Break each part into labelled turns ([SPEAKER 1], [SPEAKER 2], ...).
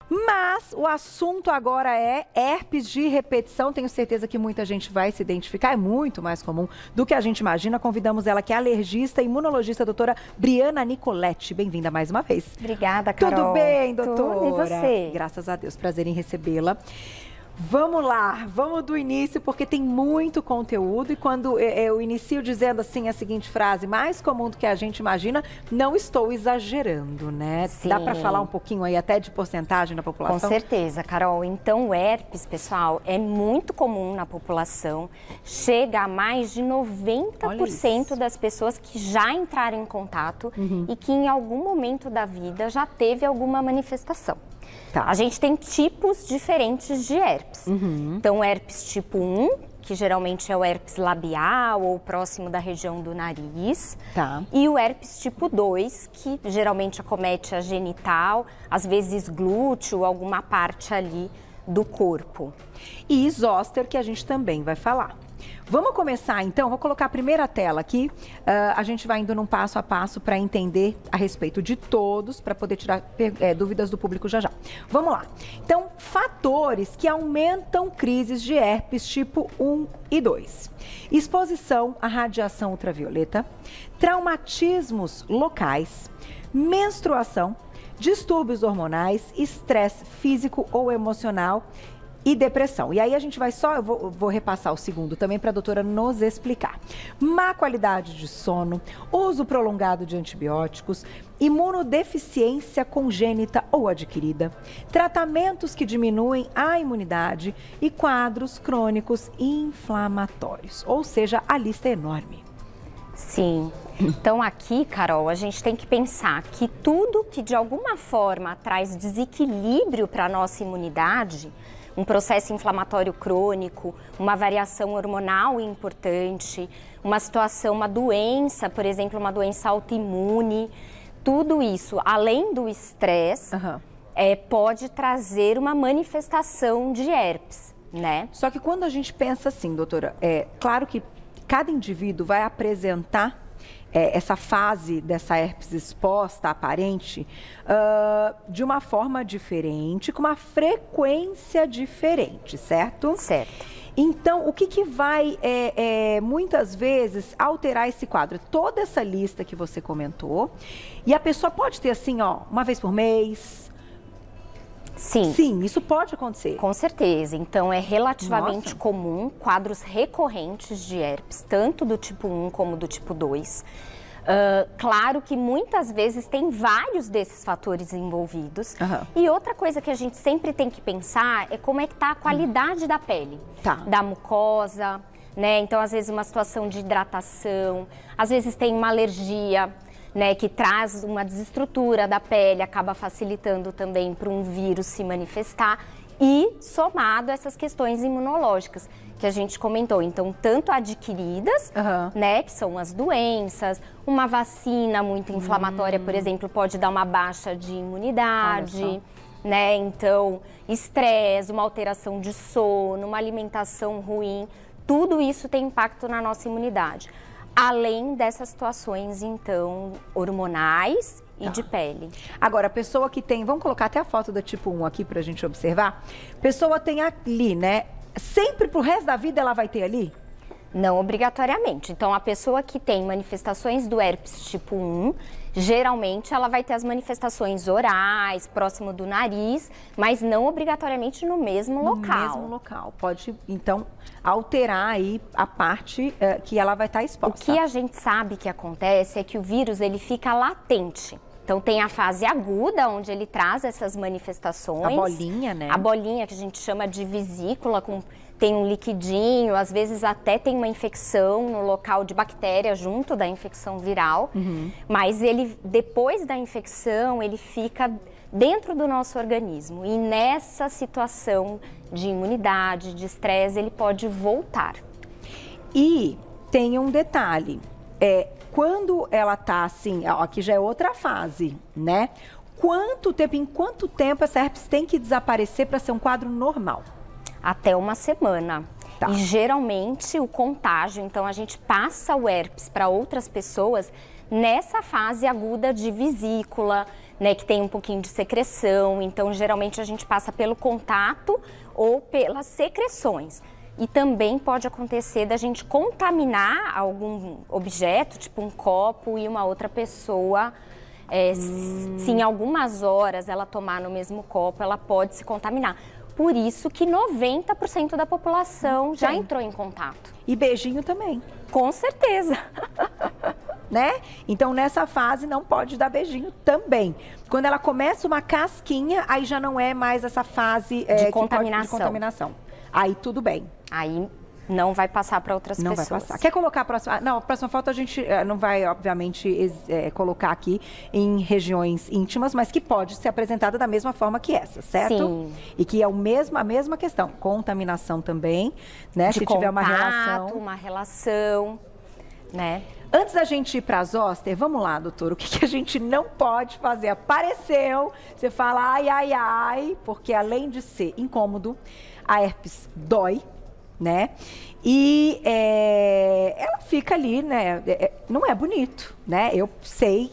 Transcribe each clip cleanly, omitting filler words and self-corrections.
[SPEAKER 1] Mas o assunto agora é herpes de repetição. Tenho certeza que muita gente vai se identificar, é muito mais comum do que a gente imagina. Convidamos ela, que é alergista e imunologista, a doutora Briana Nicoletti. Bem-vinda mais uma vez.
[SPEAKER 2] Obrigada, Carol.
[SPEAKER 1] Tudo bem, doutora?
[SPEAKER 2] Tudo, e você?
[SPEAKER 1] Graças a Deus, prazer em recebê-la. Vamos lá, vamos do início, porque tem muito conteúdo e quando eu inicio dizendo assim a seguinte frase, mais comum do que a gente imagina, não estou exagerando, né?
[SPEAKER 2] Sim.
[SPEAKER 1] Dá para falar um pouquinho aí até de porcentagem da população?
[SPEAKER 2] Com certeza, Carol. Então, o herpes, pessoal, é muito comum na população, chega a mais de 90% das pessoas que já entraram em contato e que em algum momento da vida já teve alguma manifestação.
[SPEAKER 1] Tá.
[SPEAKER 2] A gente tem tipos diferentes de herpes. Então, herpes tipo 1, que geralmente é o herpes labial ou próximo da região do nariz.
[SPEAKER 1] Tá.
[SPEAKER 2] E o herpes tipo 2, que geralmente acomete a genital, às vezes glúteo, alguma parte ali do corpo.
[SPEAKER 1] E zoster, que a gente também vai falar. Vamos começar então, vou colocar a primeira tela aqui, a gente vai indo num passo a passo para entender a respeito de todos, para poder tirar dúvidas do público já já. Vamos lá. Então, fatores que aumentam crises de herpes tipo 1 e 2. Exposição à radiação ultravioleta, traumatismos locais, menstruação, distúrbios hormonais, estresse físico ou emocional e depressão. E aí a gente vai eu vou repassar o segundo também para a doutora nos explicar. Má qualidade de sono, uso prolongado de antibióticos, imunodeficiência congênita ou adquirida, tratamentos que diminuem a imunidade e quadros crônicos inflamatórios. Ou seja, a lista é enorme.
[SPEAKER 2] Sim. Então aqui, Carol, a gente tem que pensar que tudo que de alguma forma traz desequilíbrio para a nossa imunidade, um processo inflamatório crônico, uma variação hormonal importante, uma situação, uma doença, por exemplo, uma doença autoimune, tudo isso, além do estresse, pode trazer uma manifestação de herpes, né?
[SPEAKER 1] Só que quando a gente pensa assim, doutora, claro que cada indivíduo vai apresentar essa fase dessa herpes exposta, aparente, de uma forma diferente, com uma frequência diferente, certo?
[SPEAKER 2] Certo.
[SPEAKER 1] Então, o que vai, muitas vezes, alterar esse quadro? Toda essa lista que você comentou, e a pessoa pode ter assim, ó, uma vez por mês.
[SPEAKER 2] Sim.
[SPEAKER 1] Sim, isso pode acontecer.
[SPEAKER 2] Com certeza. Então, é relativamente comum quadros recorrentes de herpes, tanto do tipo 1 como do tipo 2. Claro que muitas vezes tem vários desses fatores envolvidos. E outra coisa que a gente sempre tem que pensar é como é que está a qualidade da pele, da mucosa, né? Então, às vezes, uma situação de hidratação, às vezes tem uma alergia, né, que traz uma desestrutura da pele, acaba facilitando também para um vírus se manifestar e somado a essas questões imunológicas que a gente comentou. Então, tanto adquiridas, né, que são as doenças, uma vacina muito inflamatória, por exemplo, pode dar uma baixa de imunidade, né? Então, estresse, uma alteração de sono, uma alimentação ruim, tudo isso tem impacto na nossa imunidade. Além dessas situações, então, hormonais e de pele. Agora, a pessoa que tem, vamos colocar até a foto da tipo 1 aqui pra gente observar.
[SPEAKER 1] Pessoa tem ali, né? Sempre pro resto da vida ela vai ter ali?
[SPEAKER 2] Não obrigatoriamente. Então, a pessoa que tem manifestações do herpes tipo 1, geralmente ela vai ter as manifestações orais, próximo do nariz, mas não obrigatoriamente no mesmo local.
[SPEAKER 1] No mesmo local. Pode, então, alterar aí a parte que ela vai estar exposta.
[SPEAKER 2] O que a gente sabe que acontece é que o vírus, ele fica latente. Então, tem a fase aguda, onde ele traz essas manifestações.
[SPEAKER 1] A bolinha, né?
[SPEAKER 2] A bolinha, que a gente chama de vesícula, tem um liquidinho, às vezes até tem uma infecção no local de bactéria junto da infecção viral. Mas ele, depois da infecção, ele fica dentro do nosso organismo. E nessa situação de imunidade, de estresse, ele pode voltar.
[SPEAKER 1] E tem um detalhe, quando ela tá assim, aqui já é outra fase, né? Em quanto tempo essa herpes tem que desaparecer para ser um quadro normal?
[SPEAKER 2] Até uma semana.
[SPEAKER 1] Tá.
[SPEAKER 2] E geralmente o contágio, então a gente passa o herpes para outras pessoas nessa fase aguda de vesícula, né, que tem um pouquinho de secreção. Então, geralmente, a gente passa pelo contato ou pelas secreções. E também pode acontecer da gente contaminar algum objeto, tipo um copo, e uma outra pessoa, se em algumas horas ela tomar no mesmo copo, ela pode se contaminar. Por isso que 90% da população já entrou em contato.
[SPEAKER 1] E beijinho também.
[SPEAKER 2] Com certeza.
[SPEAKER 1] Né? Então, nessa fase, não pode dar beijinho também. Quando ela começa uma casquinha, aí já não é mais essa fase
[SPEAKER 2] de contaminação.
[SPEAKER 1] De contaminação. Aí tudo bem.
[SPEAKER 2] Aí não vai passar para outras pessoas.
[SPEAKER 1] Não vai passar. Quer colocar a próxima? Não, a próxima foto a gente não vai, obviamente, colocar aqui em regiões íntimas, mas que pode ser apresentada da mesma forma que essa, certo?
[SPEAKER 2] Sim.
[SPEAKER 1] E que é a mesma questão. Contaminação também, né?
[SPEAKER 2] Se tiver uma relação, né?
[SPEAKER 1] Antes da gente ir para a zoster, vamos lá, doutor, o que a gente não pode fazer? Apareceu, você fala ai, ai, ai, porque além de ser incômodo, a herpes dói, né? E ela fica ali, né? Não é bonito, né? Eu sei.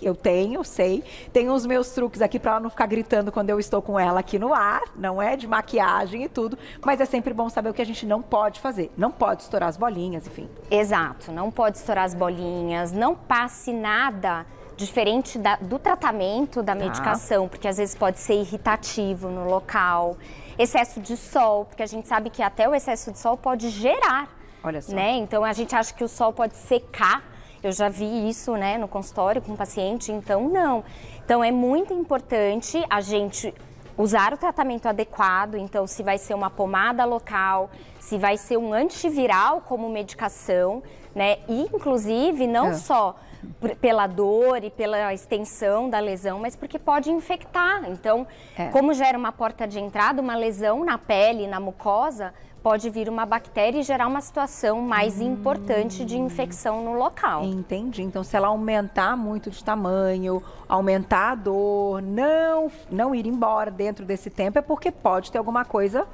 [SPEAKER 1] Tenho os meus truques aqui para ela não ficar gritando quando eu estou com ela aqui no ar, não é? De maquiagem e tudo, mas é sempre bom saber o que a gente não pode fazer. Não pode estourar as bolinhas, enfim.
[SPEAKER 2] Exato, não pode estourar as bolinhas, não passe nada diferente do tratamento da medicação, porque às vezes pode ser irritativo no local. Excesso de sol, porque a gente sabe que até o excesso de sol pode gerar,
[SPEAKER 1] olha só,
[SPEAKER 2] né? Então a gente acha que o sol pode secar. Eu já vi isso, né, no consultório com o paciente, então não. Então é muito importante a gente usar o tratamento adequado. Então, se vai ser uma pomada local, se vai ser um antiviral como medicação, né? E, inclusive, não só pela dor e pela extensão da lesão, mas porque pode infectar. Então, como gera uma porta de entrada, uma lesão na pele, na mucosa, pode vir uma bactéria e gerar uma situação mais importante de infecção no local.
[SPEAKER 1] Entendi. Então, se ela aumentar muito de tamanho, aumentar a dor, não ir embora dentro desse tempo, é porque pode ter alguma coisa,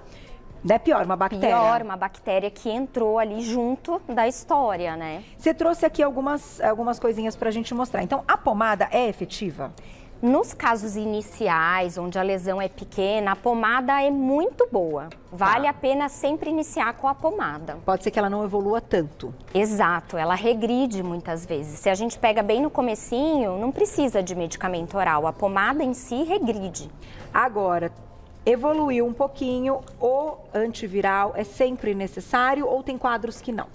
[SPEAKER 1] né, pior, uma bactéria.
[SPEAKER 2] Pior, uma bactéria que entrou ali junto da história, né?
[SPEAKER 1] Você trouxe aqui algumas coisinhas pra gente mostrar. Então, a pomada é efetiva?
[SPEAKER 2] Nos casos iniciais, onde a lesão é pequena, a pomada é muito boa. Vale a pena sempre iniciar com a pomada.
[SPEAKER 1] Pode ser que ela não evolua tanto.
[SPEAKER 2] Exato, ela regride muitas vezes. Se a gente pega bem no comecinho, não precisa de medicamento oral. A pomada em si regride.
[SPEAKER 1] Agora, evoluiu um pouquinho, o antiviral é sempre necessário ou tem quadros que não?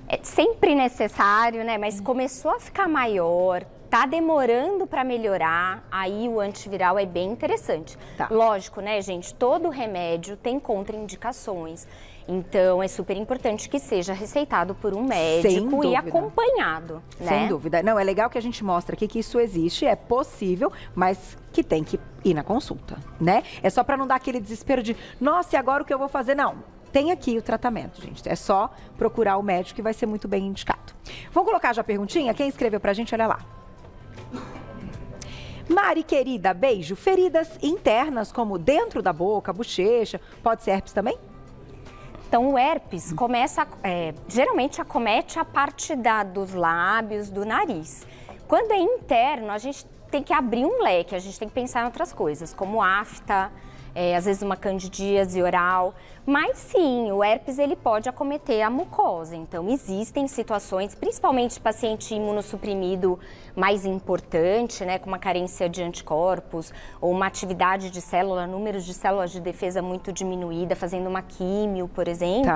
[SPEAKER 2] É sempre necessário, né? Mas começou a ficar maior, tá demorando para melhorar, aí o antiviral é bem interessante. Lógico, né, gente? Todo remédio tem contraindicações. Então, é super importante que seja receitado por um médico e acompanhado, né?
[SPEAKER 1] Sem dúvida. Não, é legal que a gente mostra aqui que isso existe, é possível, mas que tem que ir na consulta, né? É só para não dar aquele desespero de, nossa, e agora o que eu vou fazer? Não. Tem aqui o tratamento, gente. É só procurar o médico que vai ser muito bem indicado. Vamos colocar já a perguntinha? Quem escreveu pra gente? Olha lá. Mari, querida, beijo. Feridas internas, como dentro da boca, bochecha, pode ser herpes também?
[SPEAKER 2] Então, o herpes geralmente acomete a parte dos lábios, do nariz. Quando é interno, a gente tem que abrir um leque, a gente tem que pensar em outras coisas, como afta, às vezes uma candidíase oral. Mas sim, o herpes ele pode acometer a mucosa. Então, existem situações, principalmente paciente imunossuprimido mais importante, né, com uma carência de anticorpos, ou uma atividade de célula, números de células de defesa muito diminuída, fazendo uma químio, por exemplo.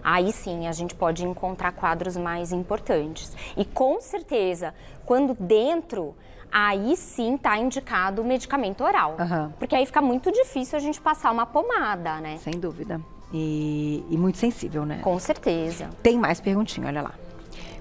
[SPEAKER 2] Aí sim, a gente pode encontrar quadros mais importantes. E com certeza, quando dentro, aí sim está indicado o medicamento oral. Porque aí fica muito difícil a gente passar uma pomada, né?
[SPEAKER 1] Sem dúvida. E muito sensível, né?
[SPEAKER 2] Com certeza.
[SPEAKER 1] Tem mais perguntinha, olha lá.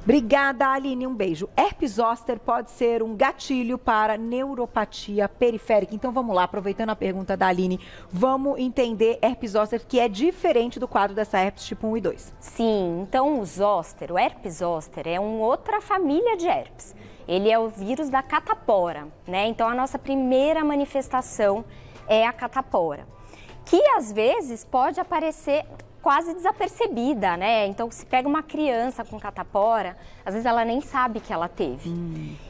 [SPEAKER 1] Obrigada, Aline, um beijo. Herpes zoster pode ser um gatilho para neuropatia periférica? Então vamos lá, aproveitando a pergunta da Aline, vamos entender herpes zoster, que é diferente do quadro dessa herpes tipo 1 e 2.
[SPEAKER 2] Sim, então o herpes zoster é uma outra família de herpes. Ele é o vírus da catapora, né? Então a nossa primeira manifestação é a catapora, que às vezes pode aparecer quase desapercebida, né? Então, se pega uma criança com catapora, às vezes ela nem sabe que ela teve.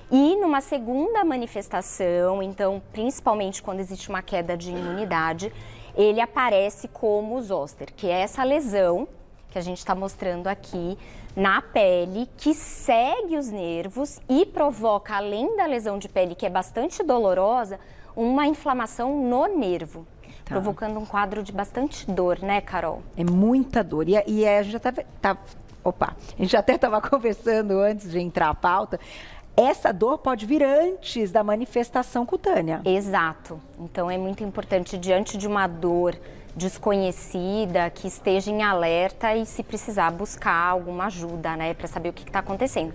[SPEAKER 2] E numa segunda manifestação, então, principalmente quando existe uma queda de imunidade, ele aparece como o zoster, que é essa lesão que a gente está mostrando aqui na pele, que segue os nervos e provoca, além da lesão de pele, que é bastante dolorosa, uma inflamação no nervo. Provocando um quadro de bastante dor, né, Carol?
[SPEAKER 1] É muita dor. E a gente a gente até estava conversando antes de entrar a pauta. Essa dor pode vir antes da manifestação cutânea.
[SPEAKER 2] Exato. Então é muito importante, diante de uma dor desconhecida, que esteja em alerta e, se precisar, buscar alguma ajuda, né, para saber o que está acontecendo.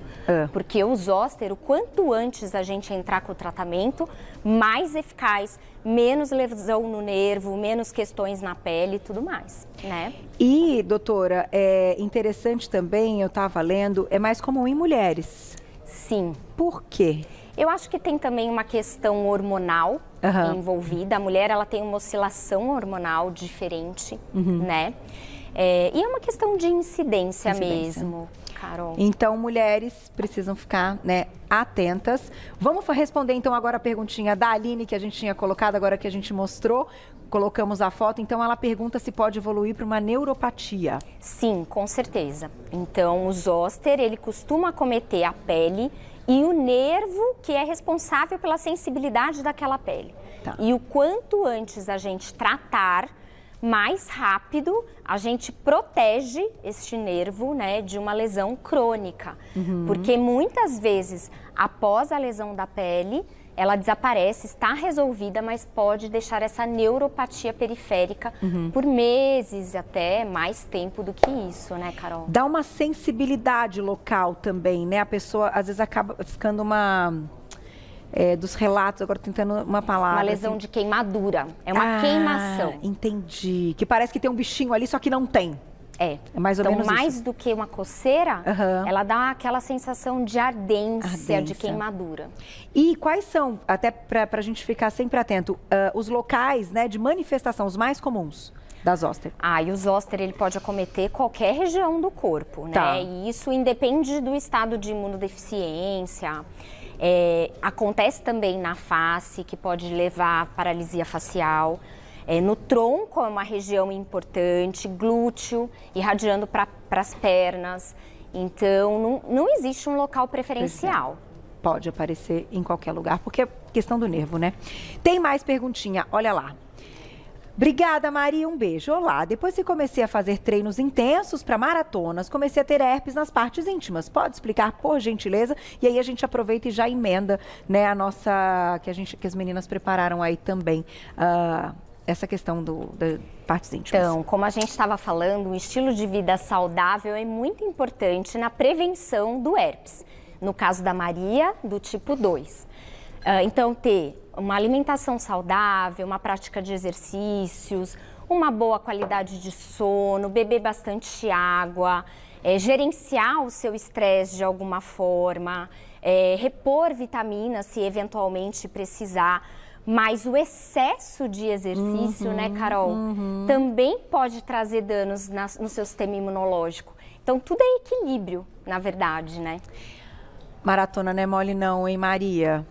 [SPEAKER 2] Porque o zoster, o quanto antes a gente entrar com o tratamento, mais eficaz, menos lesão no nervo, menos questões na pele e tudo mais, né?
[SPEAKER 1] E, doutora, é interessante também, eu estava lendo, é mais comum em mulheres.
[SPEAKER 2] Sim.
[SPEAKER 1] Por quê?
[SPEAKER 2] Eu acho que tem também uma questão hormonal envolvida. A mulher, ela tem uma oscilação hormonal diferente, né? E é uma questão de incidência mesmo, Carol.
[SPEAKER 1] Então, mulheres precisam ficar, né, atentas. Vamos responder, então, agora a perguntinha da Aline, que a gente tinha colocado, agora que a gente mostrou. Colocamos a foto, então ela pergunta se pode evoluir para uma neuropatia.
[SPEAKER 2] Sim, com certeza. Então, o zoster, ele costuma acometer a pele e o nervo que é responsável pela sensibilidade daquela pele. E o quanto antes a gente tratar, mais rápido a gente protege este nervo, né, de uma lesão crônica. Porque muitas vezes, após a lesão da pele, ela desaparece, está resolvida, mas pode deixar essa neuropatia periférica por meses, até mais tempo do que isso, né, Carol?
[SPEAKER 1] Dá uma sensibilidade local também, né? A pessoa, às vezes, acaba ficando dos relatos, agora tentando uma palavra.
[SPEAKER 2] Uma lesão
[SPEAKER 1] assim,
[SPEAKER 2] de queimadura, é uma queimação.
[SPEAKER 1] Entendi. Que parece que tem um bichinho ali, só que não tem.
[SPEAKER 2] É
[SPEAKER 1] mais ou
[SPEAKER 2] então,
[SPEAKER 1] menos
[SPEAKER 2] mais
[SPEAKER 1] isso.
[SPEAKER 2] do que uma coceira, ela dá aquela sensação de ardência, de queimadura.
[SPEAKER 1] E quais são, até para a gente ficar sempre atento, os locais, né, de manifestação, os mais comuns da zoster?
[SPEAKER 2] E o zoster, ele pode acometer qualquer região do corpo, né? E isso independe do estado de imunodeficiência. Acontece também na face, que pode levar à paralisia facial. No tronco é uma região importante, glúteo, irradiando para as pernas. Então, não existe um local preferencial.
[SPEAKER 1] Pode aparecer em qualquer lugar, porque é questão do nervo, né? Tem mais perguntinha, olha lá. Obrigada, Maria, um beijo. Olá, depois que comecei a fazer treinos intensos para maratonas, comecei a ter herpes nas partes íntimas. Pode explicar, por gentileza? E aí a gente aproveita e já emenda, né, a nossa, que as meninas prepararam aí também, essa questão das partes íntimas.
[SPEAKER 2] Então, como a gente estava falando, o estilo de vida saudável é muito importante na prevenção do herpes. No caso da Maria, do tipo 2. Então, ter uma alimentação saudável, uma prática de exercícios, uma boa qualidade de sono, beber bastante água, gerenciar o seu estresse de alguma forma, repor vitaminas se eventualmente precisar. Mas o excesso de exercício, né, Carol, também pode trazer danos no seu sistema imunológico. Então, tudo é equilíbrio, na verdade, né?
[SPEAKER 1] Maratona não é mole não, hein, Maria?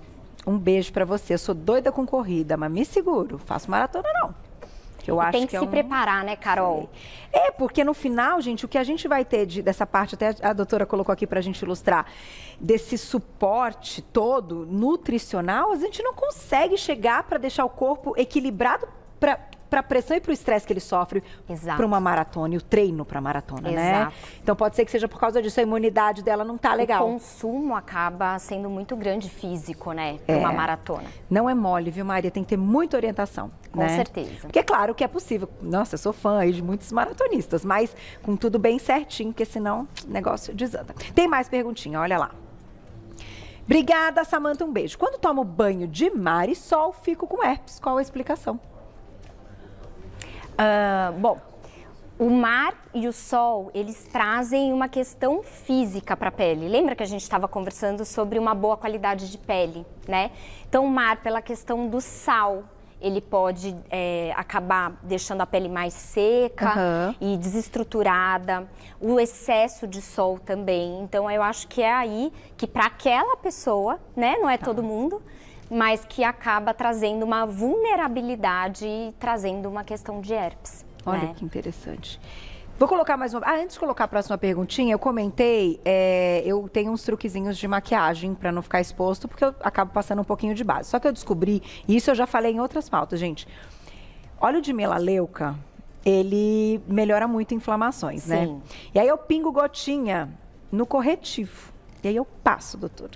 [SPEAKER 1] Um beijo pra você. Eu sou doida com corrida, mas me seguro. Faço maratona não. Eu acho
[SPEAKER 2] tem que se preparar, né, Carol?
[SPEAKER 1] Porque no final, gente, o que a gente vai ter dessa parte, até a doutora colocou aqui pra gente ilustrar, desse suporte todo nutricional, a gente não consegue chegar para deixar o corpo equilibrado para a pressão e para o estresse que ele sofre para uma maratona e o treino para maratona, né? Então pode ser que seja por causa disso, a imunidade dela não tá legal.
[SPEAKER 2] O consumo acaba sendo muito grande físico, né, para uma maratona.
[SPEAKER 1] Não é mole, viu, Maria? Tem que ter muita orientação.
[SPEAKER 2] Com certeza.
[SPEAKER 1] Porque é claro que é possível. Nossa, eu sou fã aí de muitos maratonistas, mas com tudo bem certinho, porque senão o negócio desanda. Tem mais perguntinha, olha lá. Obrigada, Samanta, um beijo. Quando tomo banho de mar e sol, fico com herpes. Qual a explicação?
[SPEAKER 2] Bom, o mar e o sol, eles trazem uma questão física para a pele. Lembra que a gente estava conversando sobre uma boa qualidade de pele, né? Então, o mar, pela questão do sal, ele pode acabar deixando a pele mais seca e desestruturada. O excesso de sol também. Então, eu acho que é aí que para aquela pessoa, né, não é todo mundo, mas que acaba trazendo uma vulnerabilidade e trazendo uma questão de herpes.
[SPEAKER 1] Olha,
[SPEAKER 2] né?
[SPEAKER 1] Que interessante. Vou colocar mais uma... antes de colocar a próxima perguntinha, eu comentei, eu tenho uns truquezinhos de maquiagem para não ficar exposto, porque eu acabo passando um pouquinho de base. Só que eu descobri, e isso eu já falei em outras pautas, gente. Óleo de melaleuca, ele melhora muito inflamações, né? E aí eu pingo gotinha no corretivo. E aí eu passo, doutora.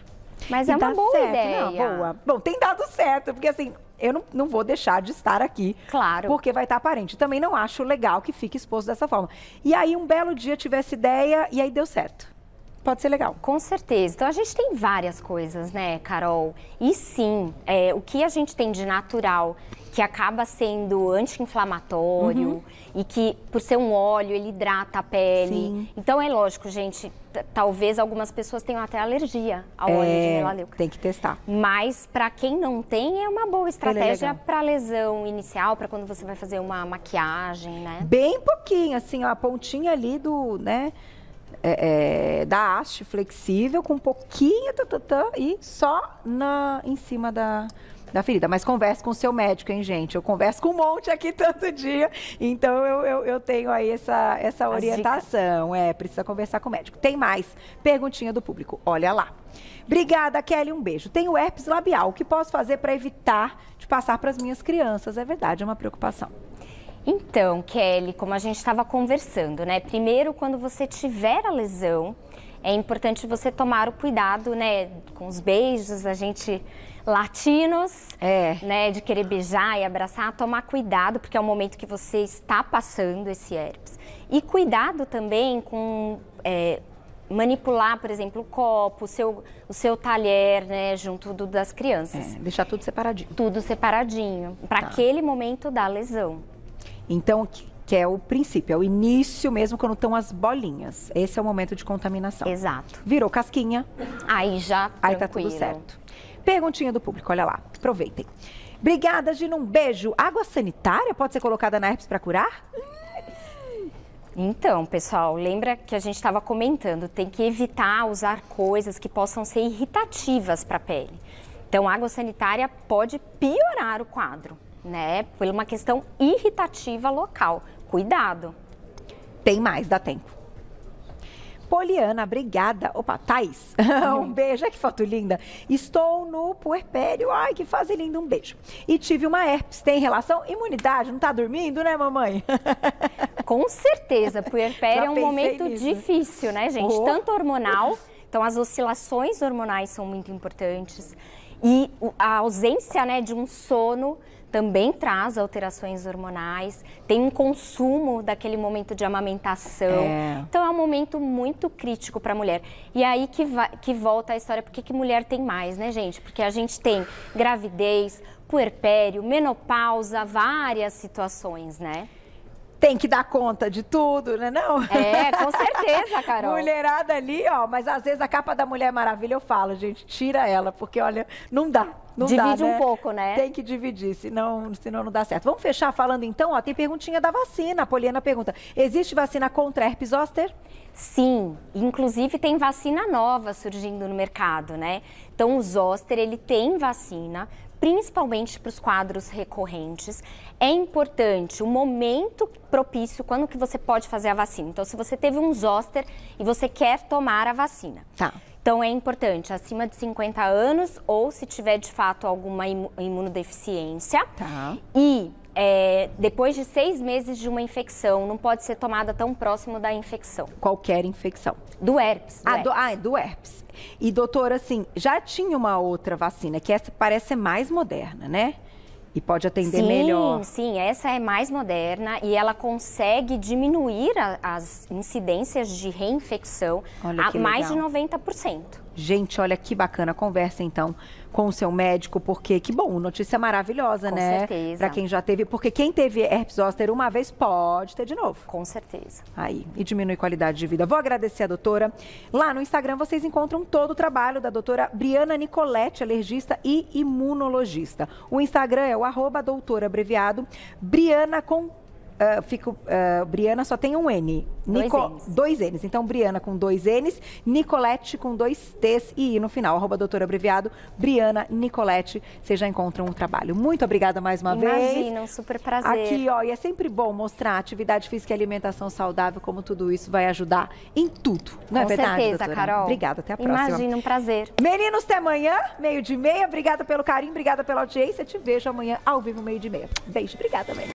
[SPEAKER 2] Mas é uma boa ideia.
[SPEAKER 1] Não, boa. Bom, tem dado certo, porque assim... eu não vou deixar de estar aqui.
[SPEAKER 2] Claro.
[SPEAKER 1] Porque vai estar aparente. Também não acho legal que fique exposto dessa forma. E aí, um belo dia, tive essa ideia e aí deu certo. Pode ser legal.
[SPEAKER 2] Com certeza. Então, a gente tem várias coisas, né, Carol? E sim, o que a gente tem de natural, que acaba sendo anti-inflamatório e que, por ser um óleo, ele hidrata a pele. Sim. Então, é lógico, gente, talvez algumas pessoas tenham até alergia ao óleo de melaleuca.
[SPEAKER 1] Tem que testar.
[SPEAKER 2] Mas, para quem não tem, é uma boa estratégia para lesão inicial, para quando você vai fazer uma maquiagem, né?
[SPEAKER 1] Bem pouquinho, assim, ó, a pontinha ali do, né... da haste flexível com um pouquinho e só em cima da ferida. Mas converse com o seu médico, hein, gente? Eu converso com um monte aqui todo dia, então eu tenho aí essa orientação. Precisa conversar com o médico. Tem mais perguntinha do público. Olha lá. Obrigada, Kelly. Um beijo. Tenho herpes labial. O que posso fazer para evitar de passar para as minhas crianças? É verdade, é uma preocupação.
[SPEAKER 2] Então, Kelly, como a gente estava conversando, né? Primeiro, quando você tiver a lesão, é importante você tomar o cuidado, né? Com os beijos, a gente latinos, né? De querer beijar e abraçar, tomar cuidado, porque é o momento que você está passando esse herpes. E cuidado também com... manipular, por exemplo, o copo, o seu talher, né, junto das crianças.
[SPEAKER 1] Deixar tudo separadinho.
[SPEAKER 2] Tudo separadinho, para aquele momento da lesão.
[SPEAKER 1] Então, que é o princípio, é o início mesmo, quando estão as bolinhas. Esse é o momento de contaminação.
[SPEAKER 2] Exato.
[SPEAKER 1] Virou casquinha.
[SPEAKER 2] Aí já
[SPEAKER 1] aí tá tudo certo. Perguntinha do público, olha lá, aproveitem. Obrigada, Gina, um beijo. Água sanitária pode ser colocada na herpes para curar?
[SPEAKER 2] Então, pessoal, lembra que a gente estava comentando, tem que evitar usar coisas que possam ser irritativas para a pele. Então, água sanitária pode piorar o quadro, né? Por uma questão irritativa local. Cuidado.
[SPEAKER 1] Tem mais, dá tempo. Poliana, obrigada. Opa, Thaís, um beijo. Ai, que foto linda. Estou no puerpério. Ai, que fase linda, um beijo. E tive uma herpes. Tem relação? Imunidade? Não tá dormindo, né, mamãe?
[SPEAKER 2] Com certeza. Puerpério é um momento difícil, né, gente? Tanto hormonal, então as oscilações hormonais são muito importantes. E a ausência, né, de um sono também traz alterações hormonais, tem um consumo daquele momento de amamentação. Então é um momento muito crítico para a mulher. E aí que volta a história, por que mulher tem mais, né, gente? Porque a gente tem gravidez, puerpério, menopausa, várias situações, né?
[SPEAKER 1] Tem que dar conta de tudo, né, não?
[SPEAKER 2] Com certeza, Carol.
[SPEAKER 1] Mulherada ali, ó, mas às vezes a capa da Mulher Maravilha eu falo, gente, tira ela, porque olha, não dá.
[SPEAKER 2] Divide um pouco, né?
[SPEAKER 1] Tem que dividir, senão não dá certo. Vamos fechar falando então, ó, tem perguntinha da vacina. A Poliana pergunta, existe vacina contra herpes zoster?
[SPEAKER 2] Sim, inclusive tem vacina nova surgindo no mercado, né? Então o zoster, ele tem vacina, principalmente para os quadros recorrentes. É importante o momento propício, quando que você pode fazer a vacina. Então, se você teve um zoster e você quer tomar a vacina.
[SPEAKER 1] Tá.
[SPEAKER 2] Então, é importante acima de 50 anos ou se tiver, de fato, alguma imunodeficiência.
[SPEAKER 1] Tá.
[SPEAKER 2] E depois de 6 meses de uma infecção, não pode ser tomada tão próximo da infecção.
[SPEAKER 1] Qualquer infecção.
[SPEAKER 2] Do herpes.
[SPEAKER 1] Do herpes. E, doutora, assim, já tinha uma outra vacina, que essa parece ser mais moderna, né? E pode atender melhor.
[SPEAKER 2] Sim, essa é mais moderna e ela consegue diminuir as incidências de reinfecção a mais de 90%.
[SPEAKER 1] Gente, olha que bacana. Conversa, então, com o seu médico, porque que bom, notícia maravilhosa, né?
[SPEAKER 2] Com certeza.
[SPEAKER 1] Pra quem já teve, porque quem teve herpes zoster uma vez pode ter de novo.
[SPEAKER 2] Com certeza.
[SPEAKER 1] Aí, e diminui qualidade de vida. Vou agradecer a doutora. Lá no Instagram vocês encontram todo o trabalho da doutora Briana Nicoletti, alergista e imunologista. O Instagram é o @doutora abreviado, Briana com... Briana só tem um N. Dois N's. Então, Briana com 2 N's, Nicoletti com 2 T's e I no final. @doutora abreviado, Briana Nicoletti. Vocês já encontram o trabalho. Muito obrigada mais uma vez.
[SPEAKER 2] Imagina, um super prazer.
[SPEAKER 1] Aqui, ó, e é sempre bom mostrar atividade física e alimentação saudável, como tudo isso vai ajudar em tudo. Não é verdade,
[SPEAKER 2] Com certeza,
[SPEAKER 1] doutora?
[SPEAKER 2] Carol.
[SPEAKER 1] Obrigada, até a próxima.
[SPEAKER 2] Imagina, um prazer.
[SPEAKER 1] Meninos, até amanhã, 12:30. Obrigada pelo carinho, obrigada pela audiência. Te vejo amanhã ao vivo, 12:30. Beijo, obrigada também.